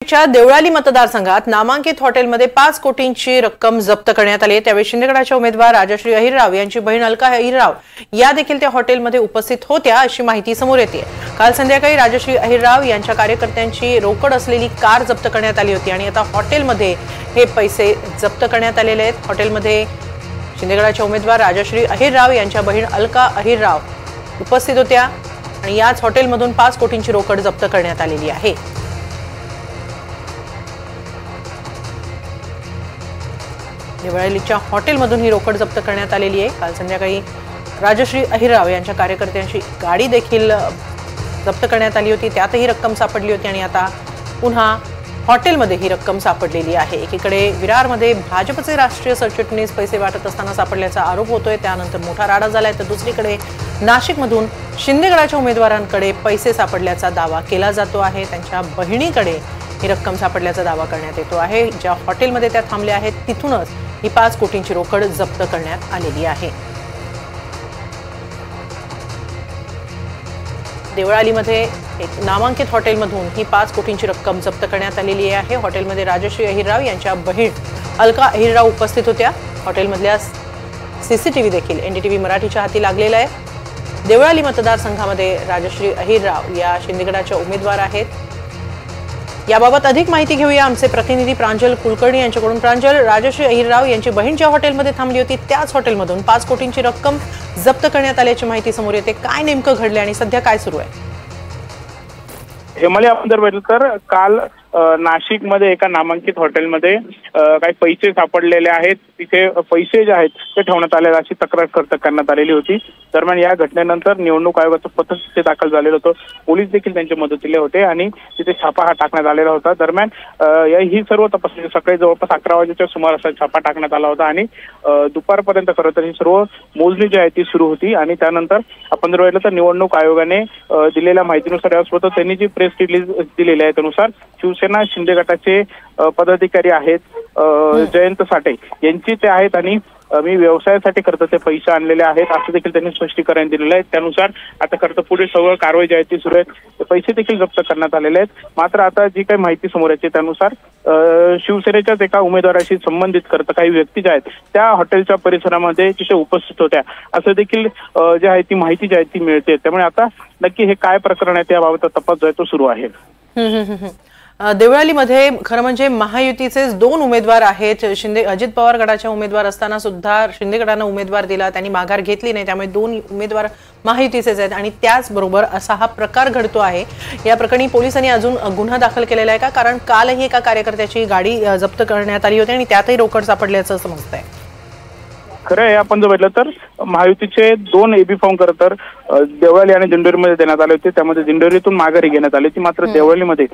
च्या देवळाली मतदारसंघात नामांकित हॉटेलमध्ये 5 कोटींची रक्कम जप्त करण्यात आली। त्यावेळी शिंदेगडाच्या उमेदवार राजश्री अहिरराव यांची बहीण अलका अहिरराव या देखील त्या हॉटेलमध्ये उपस्थित होत्या अशी माहिती समोर येते। काल संध्याकाळी राजश्री अहिरराव यांच्या कार्यकर्त्यांची रोकड असलेली कार जप्त करण्यात आली होती आणि आता हॉटेलमध्ये हे पैसे जप्त करण्यात आलेले आहेत। हॉटेलमध्ये शिंदेगडाच्या उमेदवार राजश्री अहिरराव यांच्या बहीण अलका अहिरराव उपस्थित होत्या आणि याच हॉटेलमधून 5 कोटींची रोकड जप्त करण्यात आलेली आहे। देवळालीच्या हॉटेलमधून ही रोकड जप्त करण्यात आलेली आहे। काल संध्याकाळी राजश्री अहिरराव यांच्या कार्यकर्त्यांची गाडी देखील जप्त करण्यात आली होती, त्यातही रक्कम सापडली होती आणि आता पुन्हा हॉटेलमध्ये ही रक्कम सापडलेली आहे। एकीकडे विरारमध्ये भाजपचे राष्ट्रीय सरचिटणीस पैसे वाटत असताना सापडल्याचा आरोप होतोय, त्यानंतर मोठा राडा झालाय, तर दुसरीकडे नाशिकमधून शिंदेगडाच्या उमेदवारांकडे पैसे सापडल्याचा दावा केला जातो आहे। त्यांच्या बहिणीकडे ही रक्कम सापडल्याचा दावा करण्यात येतो आहे। ज्या हॉटेलमध्ये त्या थांबल्या आहेत तिथूनच ही 5 कोटींची रोकड जप्त करण्यात आलेली आहे। देवळालीमध्ये एक नामांकित हॉटेलमधून ही 5 कोटींची रक्कम जप्त करण्यात आलेली आहे। हॉटेलमध्ये राजश्री अहिरराव यांच्या बहीण अलका अहिरराव उपस्थित होत्या। हॉटेलमधल्या सीसीटीव्ही देखील एनडीटीव्ही मराठीच्या हाती लागलेला आहे। देवळाली मतदारसंघामध्ये राजश्री अहिरराव या शिंदेगडाच्या उमेदवार आहेत। याबाबत अधिक माहिती घेऊया आमचे प्रतिनिधी प्रांजल कुलकर्णी यांच्याकडून। प्रांजल, राजश्री अहिरराव यांची बहीण ज्या हॉटेलमध्ये थांबली होती त्याच हॉटेलमधून 5 कोटींची रक्कम जप्त करण्यात आल्याची माहिती समोर येते। काय नेमकं घडले आणि सध्या काय सुरू आहे? हेमाली, आपण जर बघितलं तर काल नाशिकमध्ये एका नामांकित हॉटेलमध्ये काही पैसे सापडलेले आहेत। तिथे पैसे जे आहेत ते ठेवण्यात आले अशी तक्रार करण्यात आलेली होती। दरम्यान या घटनेनंतर निवडणूक आयोगाचं पथक तिथे दाखल झालेलं होतं। पोलीस देखील त्यांच्या मदतीला होते आणि तिथे छापा हा टाकण्यात आलेला होता। दरम्यान ही सर्व तपासणी सकाळी जवळपास 11 वाजेच्या सुमारास छापा टाकण्यात आला होता आणि दुपारपर्यंत खरं तर ही सर्व मोजणी जी आहे ती सुरू होती। आणि त्यानंतर आपण जर पाहिलं तर निवडणूक आयोगाने दिलेल्या माहितीनुसार यासोबत त्यांनी जी प्रेस रिलीज दिलेली आहे त्यानुसार शिवसेना शिंदे गटाचे पदाधिकारी आहेत जयंत साठे यांची ते आहेत आणि मी व्यवसायासाठी करता ते पैसे आणलेले आहेत असं देखील त्यांनी स्पष्टीकरण दिलेलं आहे। त्यानुसार आता करता पुढे सगळं कारवाई जी आहे ती सुरू आहे। पैसे देखील जप्त करण्यात आलेले आहेत। मात्र आता जी काही माहिती समोर येते त्यानुसार शिवसेनेच्याच एका उमेदवाराशी संबंधित करता काही व्यक्ती ज्या आहेत त्या हॉटेलच्या परिसरामध्ये तिथे उपस्थित होत्या असं देखील जे आहे ती माहिती जी आहे ती मिळते। त्यामुळे आता नक्की हे काय प्रकरण आहे त्याबाबत तपास जो आहे तो सुरू आहे। देवळालीमध्ये खरं म्हणजे महायुतीचेच 2 उमेदवार आहेत। अजित पवार गटाच्या उमेदवार असताना सुद्धा शिंदे गटानं उमेदवार दिला, त्यांनी माघार घेतली नाही, त्यामुळे 2 उमेदवार महायुतीचेच आहेत आणि त्याचबरोबर असा हा प्रकार घडतो आहे। या प्रकरणी पोलिसांनी अजून गुन्हा दाखल केलेला आहे का? कारण कालही एका कार्यकर्त्याची गाडी जप्त करण्यात आली होती आणि त्यातही रोकड सापडल्याचं समजतंय। खरं आहे, आपण जर बघितलं तर महायुतीचे 2 एबी फॉर्म खरं तर देवळाली आणि दिंडोरीमध्ये देण्यात आले होते। त्यामध्ये दिंडोरीतून माघारी घेण्यात आली होती, मात्र देवळालीमध्ये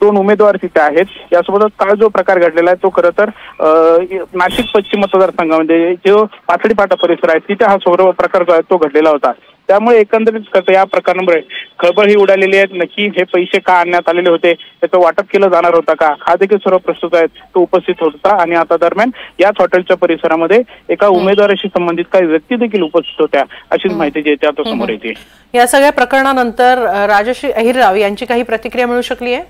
2 उमेदवार तिथे आहेत। यासोबतच काल जो प्रकार घडलेला आहे तो खरं तर नाशिक पश्चिम मतदारसंघामध्ये जो पाथडीपाटा परिसर आहे तिथे हा सर्व प्रकार जो आहे तो घडलेला होता। त्यामुळे एकंदरीत या प्रकारामुळे खळबळ ही उडालेली आहे। नक्की हे पैसे का आणण्यात आलेले होते, त्याचं वाटप केलं जाणार होता का, हा देखील सर्व प्रश्न जो आहे तो उपस्थित होता। आणि आता दरम्यान याच हॉटेलच्या परिसरामध्ये एका उमेदवाराशी संबंधित काही व्यक्ती देखील उपस्थित होत्या अशीच माहिती जी आहे आता समोर येते। या सगळ्या प्रकरणानंतर राजश्री अहिरराव यांची काही प्रतिक्रिया मिळू शकली आहे?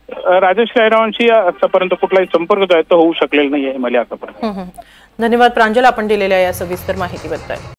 राजश्री अहिररावांशी आतापर्यंत कुठलाही संपर्क जो आहे तो होऊ शकलेला नाही आहे मला आतापर्यंत। धन्यवाद प्रांजल, आपण दिलेल्या या सविस्तर माहितीबद्दल।